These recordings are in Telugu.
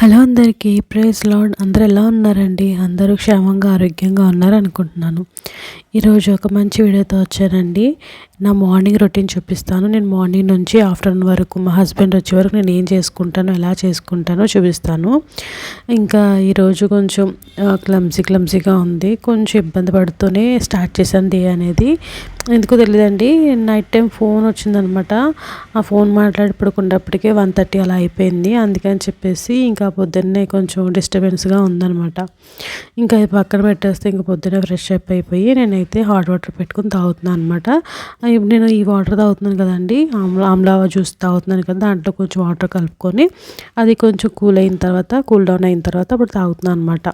హలో అందరికీ ప్రైజ్ లార్డ్. అందరూ ఎలా ఉన్నారండి? అందరూ క్షేమంగా ఆరోగ్యంగా ఉన్నారనుకుంటున్నాను. ఈరోజు ఒక మంచి వీడియోతో వచ్చానండి. నా మార్నింగ్ రొటీన్ చూపిస్తాను. నేను మార్నింగ్ నుంచి ఆఫ్టర్నూన్ వరకు మా హస్బెండ్ వచ్చే వరకు నేను ఏం చేసుకుంటానో ఎలా చేసుకుంటానో చూపిస్తాను. ఇంకా ఈరోజు కొంచెం క్లమ్సీగా ఉంది. కొంచెం ఇబ్బంది పడుతూనే స్టార్ట్ చేశాను డే అనేది. ఎందుకో తెలియదండి, నైట్ టైం ఫోన్ వచ్చిందనమాట. ఆ ఫోన్ మాట్లాడి పడుకున్నప్పటికే 1:30 అలా అయిపోయింది. అందుకని చెప్పేసి ఇంకా పొద్దున్నే కొంచెం డిస్టర్బెన్స్గా ఉందనమాట. ఇంకా అది పక్కన పెట్టేస్తే ఇంకా పొద్దున్నే ఫ్రెష్ అప్ అయిపోయి నేనైతే హాట్ వాటర్ పెట్టుకుని తాగుతున్నాను అనమాట. ఇప్పుడు నేను ఈ వాటర్ తాగుతున్నాను కదండి, ఆమ్లా జ్యూస్ తాగుతున్నాను కదా, దాంట్లో కొంచెం వాటర్ కలుపుకొని అది కొంచెం కూల్ డౌన్ అయిన తర్వాత అప్పుడు తాగుతున్నాను అనమాట.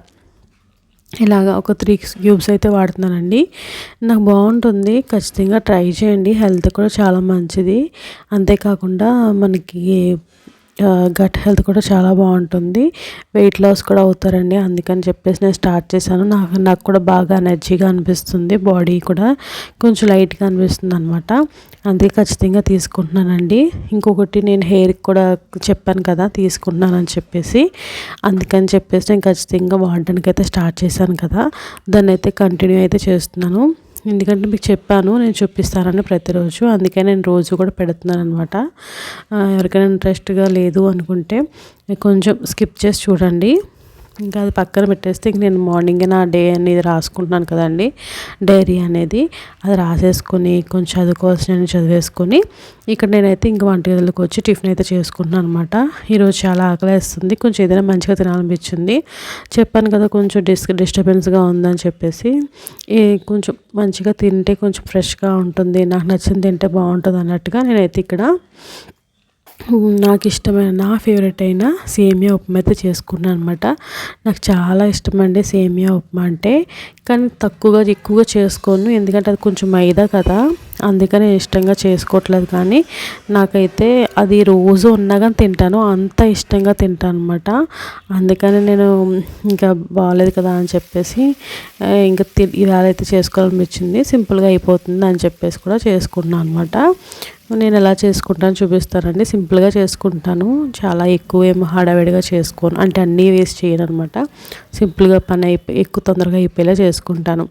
ఇలాగా ఒక 3 క్యూబ్స్ అయితే వాడుతున్నానండి. నాకు బాగుంటుంది, ఖచ్చితంగా ట్రై చేయండి. హెల్త్ కూడా చాలా మంచిది. అంతేకాకుండా మనకి గట్ హెల్త్ కూడా చాలా బాగుంటుంది. వెయిట్ లాస్ కూడా అవుతారండి. అందుకని చెప్పేసి నేను స్టార్ట్ చేశాను. నాకు కూడా బాగా ఎనర్జీగా అనిపిస్తుంది. బాడీ కూడా కొంచెం లైట్గా అనిపిస్తుంది అనమాట. అందుకే ఖచ్చితంగా తీసుకుంటున్నానండి. ఇంకొకటి నేను హెయిర్కి కూడా చెప్పాను కదా తీసుకుంటున్నానని చెప్పేసి, అందుకని చెప్పేసి నేను ఖచ్చితంగా వాడడానికి అయితే స్టార్ట్ చేశాను కదా, దాన్ని అయితే కంటిన్యూ అయితే చేస్తున్నాను. ఎందుకంటే మీకు చెప్పాను నేను చూపిస్తానని ప్రతిరోజు, అందుకే నేను రోజు కూడా పెడుతున్నాను అనమాట. ఎవరికైనా ఇంట్రెస్ట్గా లేదు అనుకుంటే కొంచెం స్కిప్ చేసి చూడండి. ఇంకా అది పక్కన పెట్టేస్తే ఇంక నేను మార్నింగే నా డే అనేది రాసుకుంటున్నాను కదండి, డైరీ అనేది. అది రాసేసుకొని కొంచెం చదువుకోవాల్సిన చదివేసుకొని ఇక్కడ నేనైతే ఇంక వంటగదిలోకి వచ్చి టిఫిన్ అయితే చేసుకుంటున్నాను అనమాట. ఈరోజు చాలా ఆకలేస్తుంది, కొంచెం ఏదైనా మంచిగా తినాలనిపించింది. చెప్పాను కదా కొంచెం డిస్టర్బెన్స్గా ఉందని చెప్పేసి. కొంచెం మంచిగా తింటే కొంచెం ఫ్రెష్గా ఉంటుంది, నాకు నచ్చింది తింటే బాగుంటుంది అన్నట్టుగా నేనైతే ఇక్కడ నాకు ఇష్టమైన నా ఫేవరెట్ అయిన సేమియా ఉప్మా అయితే చేసుకున్నాను అనమాట. నాకు చాలా ఇష్టమండి సేమియా ఉప్మా అంటే, కానీ ఎక్కువగా చేసుకోను, ఎందుకంటే అది కొంచెం మైదా కదా, అందుకని ఇష్టంగా చేసుకోవట్లేదు. కానీ నాకైతే అది రోజు ఉన్నా కానీ తింటాను, అంత ఇష్టంగా తింటాను అనమాట. అందుకని నేను ఇంకా బాగాలేదు కదా అని చెప్పేసి ఇంకా ఇవాళ అయితే చేసుకోవాలనిపించింది. సింపుల్గా అయిపోతుంది అని చెప్పేసి కూడా చేసుకున్నాను అనమాట. నేను ఎలా చేసుకుంటాను చూపిస్తానండి. సింపుల్గా చేసుకుంటాను, చాలా ఎక్కువ ఏమో హడావిడిగా చేసుకోను, అంటే అన్నీ వేస్ట్ చేయను అనమాట. సింపుల్గా పని ఎక్కువ తొందరగా అయిపోయేలా చేసుకుంటాను.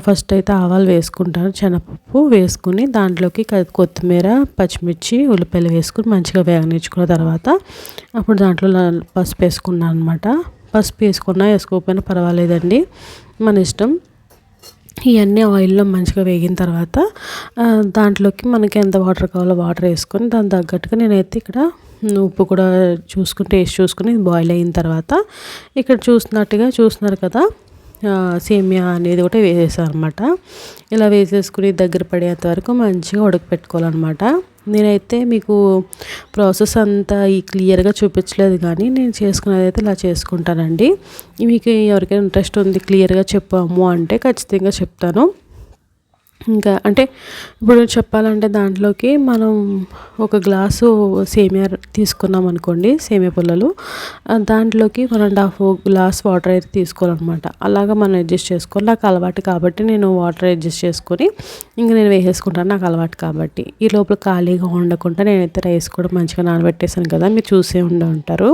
ఫస్ట్ అయితే ఆవాలు వేసుకుంటాను, శనగపప్పు వేసుకుని దాంట్లోకి కొత్తిమీర, పచ్చిమిర్చి, ఉల్లిపాయలు వేసుకుని మంచిగా వేగనిచ్చుకున్న తర్వాత అప్పుడు దాంట్లో పసుపు వేసుకున్నాను అనమాట. పసుపు వేసుకోకపోయినా పర్వాలేదండి, మన ఇష్టం. ఇవన్నీ ఆయిల్లో మంచిగా వేగిన తర్వాత దాంట్లోకి మనకి ఎంత వాటర్ కావాలో వాటర్ వేసుకొని దాని తగ్గట్టుగా నేనైతే ఇక్కడ ఉప్పు కూడా టేస్ట్ చూసుకుని బాయిల్ అయిన తర్వాత ఇక్కడ చూస్తున్నారు కదా, సేమియా అనేది కూడా వేసేసాను అనమాట. ఇలా వేసేసుకుని దగ్గర పడేంత వరకు మంచిగా ఉడకపెట్టుకోవాలన్నమాట. నేనైతే మీకు ప్రాసెస్ అంతా క్లియర్గా చూపించలేదు, కానీ నేను చేసుకునేది అయితే ఇలా చేసుకుంటానండి. మీకు ఎవరికైనా ఇంట్రెస్ట్ ఉంది క్లియర్గా చెప్పాము అంటే ఖచ్చితంగా చెప్తాను. ఇంకా అంటే ఇప్పుడు చెప్పాలంటే దాంట్లోకి మనం ఒక గ్లాసు సేమియా తీసుకున్నాం అనుకోండి, సేమియా పుల్లలు, దాంట్లోకి 1.5 గ్లాస్ వాటర్ అయితే తీసుకోవాలన్నమాట. అలాగా మనం అడ్జస్ట్ చేసుకోవాలి. నాకు అలవాటు కాబట్టి నేను వాటర్ అడ్జస్ట్ చేసుకొని ఇంక నేను వేసేసుకుంటాను, నాకు అలవాటు కాబట్టి. ఈ లోపల ఖాళీగా ఉండకుండా నేనైతే రైస్ కూడా మంచిగా నానబెట్టేసాను కదా, మీరు చూసే ఉంటారు.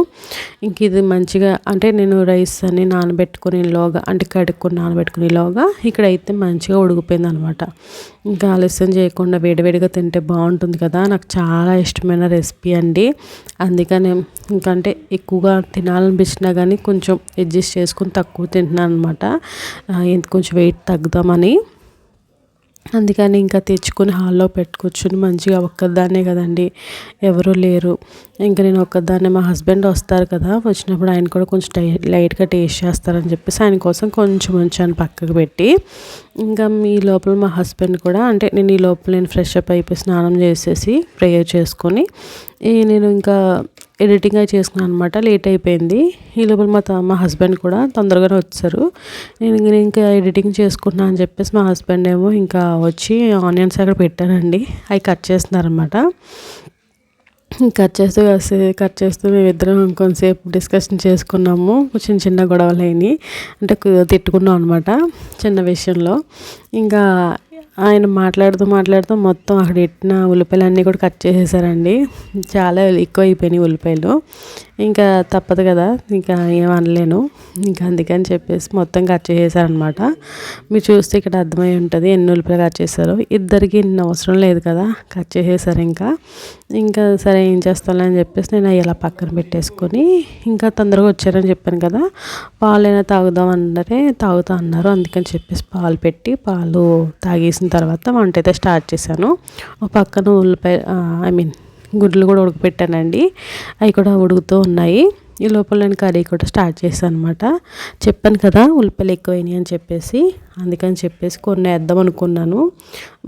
ఇంక ఇది మంచిగా అంటే నేను రైస్ అన్ని నానబెట్టుకునేలోగా, అంటే కడుక్కొని నానబెట్టుకునేలోగా ఇక్కడైతే మంచిగా ఉడికిపోయింది అనమాట. ఇంకా ఆలస్యం చేయకుండా వేడివేడిగా తింటే బాగుంటుంది కదా, నాకు చాలా ఇష్టమైన రెసిపీ అండి. అందుకని ఇంకంటే ఎక్కువగా తినాలనిపించినా కానీ కొంచెం అడ్జస్ట్ చేసుకుని తక్కువ తింటున్నాను అనమాట, కొంచెం వెయిట్ తగ్గుదామని. అందుకని ఇంకా తెచ్చుకొని హాల్లో పెట్టుకొచ్చుని మంచిగా ఒక్కదాన్నే కదండి, ఎవరూ లేరు. ఇంకా నేను ఒక్కదాన్నే, మా హస్బెండ్ వస్తారు కదా, వచ్చినప్పుడు ఆయన కూడా కొంచెం లైట్గా టేస్ట్ చేస్తారని చెప్పేసి ఆయన కోసం కొంచెం ఉంచాను పక్కకు పెట్టి. ఇంకా ఈ లోపల మా హస్బెండ్ కూడా, అంటే నేను ఫ్రెష్ అప్ అయిపోయి స్నానం చేసేసి ప్రేయర్ చేసుకొని నేను ఇంకా ఎడిటింగ్ అయి చేసుకున్నాను అనమాట. లేట్ అయిపోయింది. ఈ లోపల మా హస్బెండ్ కూడా తొందరగానే వచ్చారు. నేను ఇంకా ఎడిటింగ్ చేసుకుంటున్నాను అని చెప్పేసి మా హస్బెండ్ ఏమో ఇంకా వచ్చి ఆనియన్స్ అక్కడ పెట్టానండి, అవి కట్ చేస్తున్నారనమాట. కట్ చేస్తూ మేమిద్దరం కొంతసేపు డిస్కషన్ చేసుకున్నాము. చిన్న గొడవలు అయినాయి, అంటే తిట్టుకున్నాం అనమాట చిన్న విషయంలో. ఇంకా ఆయన మాట్లాడుతూ మొత్తం అక్కడ పెట్టిన ఉల్లిపాయలు అన్నీ కూడా కట్ చేసేసారండి. చాలా ఎక్కువ అయిపోయినాయి ఉల్లిపాయలు. ఇంకా తప్పదు కదా, ఇంకా ఏమనలేను. ఇంకా అందుకని చెప్పేసి మొత్తం కట్ చేసేసారనమాట. మీరు చూస్తే ఇక్కడ అర్థమై ఉంటుంది ఎన్ని ఉల్లిపాయలు కట్ చేశారో. ఇద్దరికి ఇన్ని అవసరం లేదు కదా, కట్ చేసేసారు. ఇంకా సరే ఏం చేస్తాను అని చెప్పేసి నేను ఇలా పక్కన పెట్టేసుకొని, ఇంకా తొందరగా వచ్చారని చెప్పాను కదా, పాలైనా తాగుదాం అన్నారే, తాగుతా అన్నారు. అందుకని చెప్పేసి పాలు పెట్టి పాలు తాగేసిన తర్వాత వంట అయితే స్టార్ట్ చేశాను. ఒక పక్కన ఉల్లిపాయ గుడ్లు కూడా ఉడకపెట్టానండి, అవి కూడా ఉడుకుతూ ఉన్నాయి. ఈ లోపల నేను కర్రీ కూడా స్టార్ట్ చేశాను అనమాట. చెప్పాను కదా ఉల్లిపాయలు ఎక్కువైనాయి అని చెప్పేసి, అందుకని చెప్పేసి కొన్ని వేద్దాం అనుకున్నాను.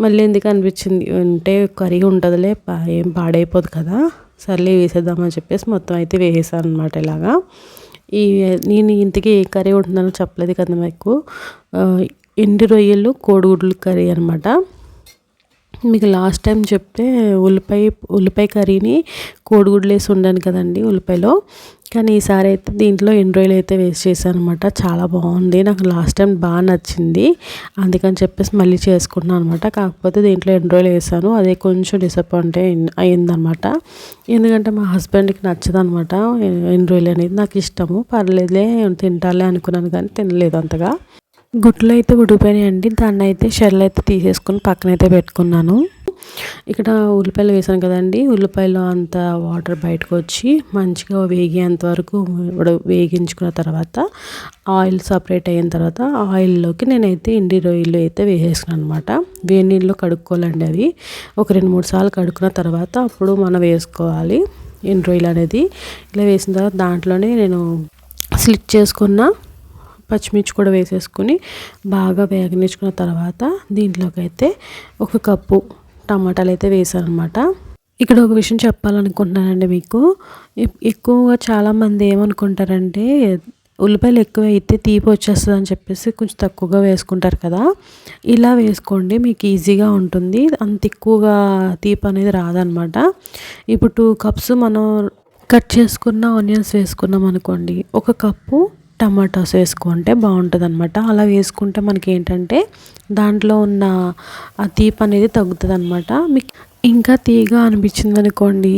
మళ్ళీ ఎందుకు అనిపించింది అంటే కర్రీ ఉంటుందిలే, ఏం పాడైపోదు కదా, సర్లే వేసేద్దామని చెప్పేసి మొత్తం అయితే వేసేసాను అనమాట. ఇలాగా నేను ఇంటికి ఏ కర్రీ ఉంటుందని చెప్పలేదు కదా మీకు. ఎండు రొయ్యలు కోడిగుడ్లు కర్రీ అనమాట. మీకు లాస్ట్ టైం చెప్తే ఉల్లిపాయ కర్రీని కోడిగుడ్లు వేసి ఉండాను కదండి ఉల్లిపాయలో, కానీ ఈసారి అయితే దీంట్లో ఎండు రొయ్యలు అయితే వేసి చేశాను అనమాట. చాలా బాగుంది, నాకు లాస్ట్ టైం బాగా నచ్చింది, అందుకని చెప్పేసి మళ్ళీ చేసుకున్నాను అనమాట. కాకపోతే దీంట్లో ఎండు రొయ్యలు వేసాను, అదే కొంచెం డిసప్పాయింట్ అయిందనమాట. ఎందుకంటే మా హస్బెండ్కి నచ్చదు అనమాట ఎండు రొయ్యలు అనేది. నాకు ఇష్టము, పర్లేదులే తింటాలే అనుకున్నాను కానీ తినలేదు అంతగా. గుడ్లు అయితే ఉడిపోయినాయండి, దాన్ని అయితే షెల్ అయితే తీసేసుకొని పక్కనైతే పెట్టుకున్నాను. ఇక్కడ ఉల్లిపాయలు వేసాను కదండి, ఉల్లిపాయలో అంత వాటర్ బయటకు వచ్చి మంచిగా వేగేంత వరకు వేగించుకున్న తర్వాత ఆయిల్ సపరేట్ అయిన తర్వాత ఆయిల్లోకి నేనైతే ఎండు రొయ్యలు అయితే వేసేసుకున్నాను అనమాట. వేడి నీళ్ళు కడుక్కోవాలండి, అవి ఒక 2-3 సార్లు కడుక్కున్న తర్వాత అప్పుడు మనం వేసుకోవాలి ఎండు రొయ్యలు అనేది. ఇలా వేసిన తర్వాత దాంట్లోనే నేను స్లిట్ చేసుకున్న పచ్చిమిర్చి కూడా వేసేసుకుని బాగా వేగనించుకున్న తర్వాత దీంట్లోకి అయితే 1 కప్పు టమాటాలు అయితే వేసాను అనమాట. ఇక్కడ ఒక విషయం చెప్పాలనుకుంటున్నానండి మీకు. ఎక్కువగా చాలామంది ఏమనుకుంటారంటే ఉల్లిపాయలు ఎక్కువ అయితే తీపి వచ్చేస్తుంది అని చెప్పేసి కొంచెం తక్కువగా వేసుకుంటారు కదా. ఇలా వేసుకోండి, మీకు ఈజీగా ఉంటుంది, అంత ఎక్కువగా తీపి అనేది రాదనమాట. ఇప్పుడు 2 కప్స్ మనం కట్ చేసుకున్న ఆనియన్స్ వేసుకున్నాం అనుకోండి, 1 కప్పు టమాటాస్ వేసుకుంటే బాగుంటుంది అనమాట. అలా వేసుకుంటే మనకి ఏంటంటే దాంట్లో ఉన్న ఆ తీపి అనేది తగ్గుతుంది అనమాట. మీకు ఇంకా తీగా అనిపించింది అనుకోండి,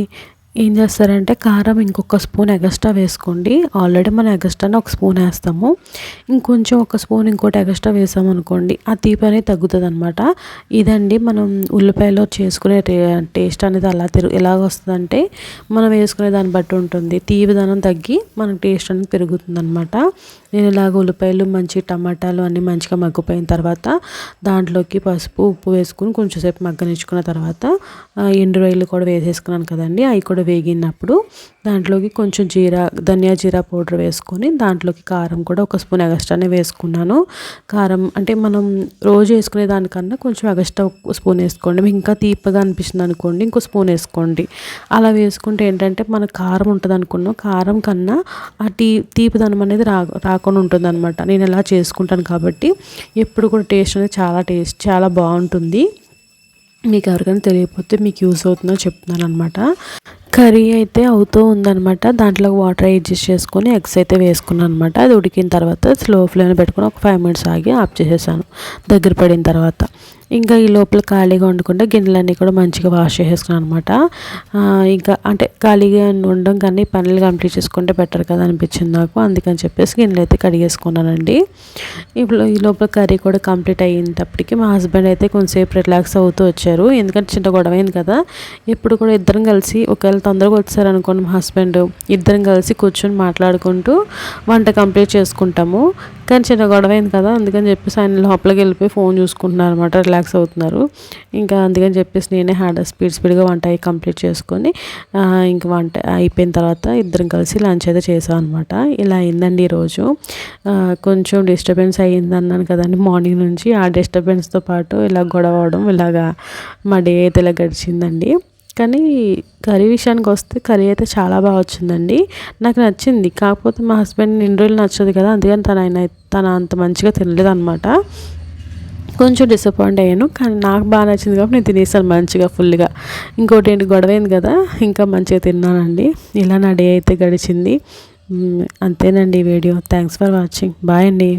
ఏం చేస్తారంటే కారం ఇంకొక స్పూన్ ఎగస్ట్రా వేసుకోండి. ఆల్రెడీ మనం ఎగస్ట్రానే 1 స్పూన్ వేస్తాము, ఇంకొంచెం 1 స్పూన్ ఇంకోటి ఎగస్ట్రా వేసాము అనుకోండి, ఆ తీపి అనేది తగ్గుతుంది అనమాట. ఇదండి మనం ఉల్లిపాయలో చేసుకునే టేస్ట్ అనేది ఎలాగ వస్తుందంటే మనం వేసుకునే దాన్ని బట్టి ఉంటుంది. తీపిదనం తగ్గి మనకు టేస్ట్ అనేది పెరుగుతుంది అనమాట. నేను ఇలాగ ఉల్లిపాయలు మంచి టమాటాలు అన్నీ మంచిగా మగ్గిపోయిన తర్వాత దాంట్లోకి పసుపు ఉప్పు వేసుకుని కొంచెం సేపు మగ్గనిచ్చుకున్న తర్వాత ఎండు రొయ్యలు కూడా వేసేసుకున్నాను కదండి, అవి కూడా వేగినప్పుడు దాంట్లోకి కొంచెం ధనియా జీరా పౌడర్ వేసుకొని దాంట్లోకి కారం కూడా 1 స్పూన్ ఎగస్ట్రానే వేసుకున్నాను. కారం అంటే మనం రోజు వేసుకునే దానికన్నా కొంచెం ఎగస్ట్రా 1 స్పూన్ వేసుకోండి. మీకు ఇంకా తీపిగా అనిపిస్తుంది అనుకోండి, ఇంకో స్పూన్ వేసుకోండి. అలా వేసుకుంటే ఏంటంటే మనకు కారం ఉంటుంది అనుకున్నాం, కారం కన్నా ఆ తీపిదనం అనేది రాకుండా ఉంటుంది అనమాట. నేను ఎలా చేసుకుంటాను కాబట్టి ఎప్పుడు కూడా టేస్ట్ అనేది చాలా బాగుంటుంది. మీకు ఎవరికైనా తెలియకపోతే మీకు యూస్ అవుతుందో చెప్తున్నాను అనమాట. కర్రీ అయితే అవుతూ ఉందనమాట. దాంట్లో వాటర్ అడ్జస్ట్ చేసుకొని ఎగ్స్ అయితే వేసుకున్నాను అనమాట. అది ఉడికిన తర్వాత స్లో ఫ్లేమ్ పెట్టుకుని ఒక 5 మినిట్స్ ఆగి ఆఫ్ చేసేసాను దగ్గర పడిన తర్వాత. ఇంకా ఈ లోపల ఖాళీగా వండుకుంటే గిన్నెలన్నీ కూడా మంచిగా వాష్ చేసేసుకున్నాను అనమాట. ఇంకా అంటే ఖాళీగా ఉండడం కానీ పనులు కంప్లీట్ చేసుకుంటే బెటర్ కదా అనిపించింది నాకు, అందుకని చెప్పేసి గిన్నెలు అయితే కడిగేసుకున్నానండి. ఇప్పుడు ఈ లోపల కర్రీ కూడా కంప్లీట్ అయ్యేటప్పటికి మా హస్బెండ్ అయితే కొంచెంసేపు రిలాక్స్ అవుతూ వచ్చారు. ఎందుకంటే చిన్న గొడవైంది కదా, ఎప్పుడు కూడా ఇద్దరం కలిసి ఒకవేళ తొందరగా వచ్చారనుకోండి మా హస్బెండ్, ఇద్దరం కలిసి కూర్చొని మాట్లాడుకుంటూ వంట కంప్లీట్ చేసుకుంటాము. కానీ చిన్న గొడవైంది కదా, అందుకని చెప్పేసి ఆయన లోపలికి వెళ్ళిపోయి ఫోన్ చూసుకుంటున్నారు అనమాట, రిలాక్స్ అవుతున్నారు. ఇంకా అందుకని చెప్పేసి నేనే స్పీడ్గా వంట కంప్లీట్ చేసుకొని ఇంకా వంట అయిపోయిన తర్వాత ఇద్దరం కలిసి లంచ్ అయితే చేసాం అనమాట. ఇలా అయిందండి ఈరోజు. కొంచెం డిస్టర్బెన్స్ అయ్యింది అన్నాను కదండి మార్నింగ్ నుంచి, ఆ డిస్టర్బెన్స్తో పాటు ఇలా గొడవ అవడం, ఇలాగా మా డే అయితే ఇలా గడిచిందండి. కానీ కర్రీ విషయానికి వస్తే కర్రీ అయితే చాలా బాగా వచ్చిందండి, నాకు నచ్చింది. కాకపోతే మా హస్బెండ్ ఇన్ని రోజులు నచ్చదు కదా, అందుకని తన అంత మంచిగా తినలేదు అనమాట. కొంచెం డిసప్పాయింట్ అయ్యాను, కానీ నాకు బాగా నచ్చింది కాబట్టి నేను తినేసాను మంచిగా ఫుల్గా. ఇంకోటి ఏంటి గొడవైంది కదా, ఇంకా మంచిగా తిన్నానండి. ఇలా నా డే అయితే గడిచింది. అంతేనండి ఈ వీడియో. Thanks for watching. బాయ్ అండి.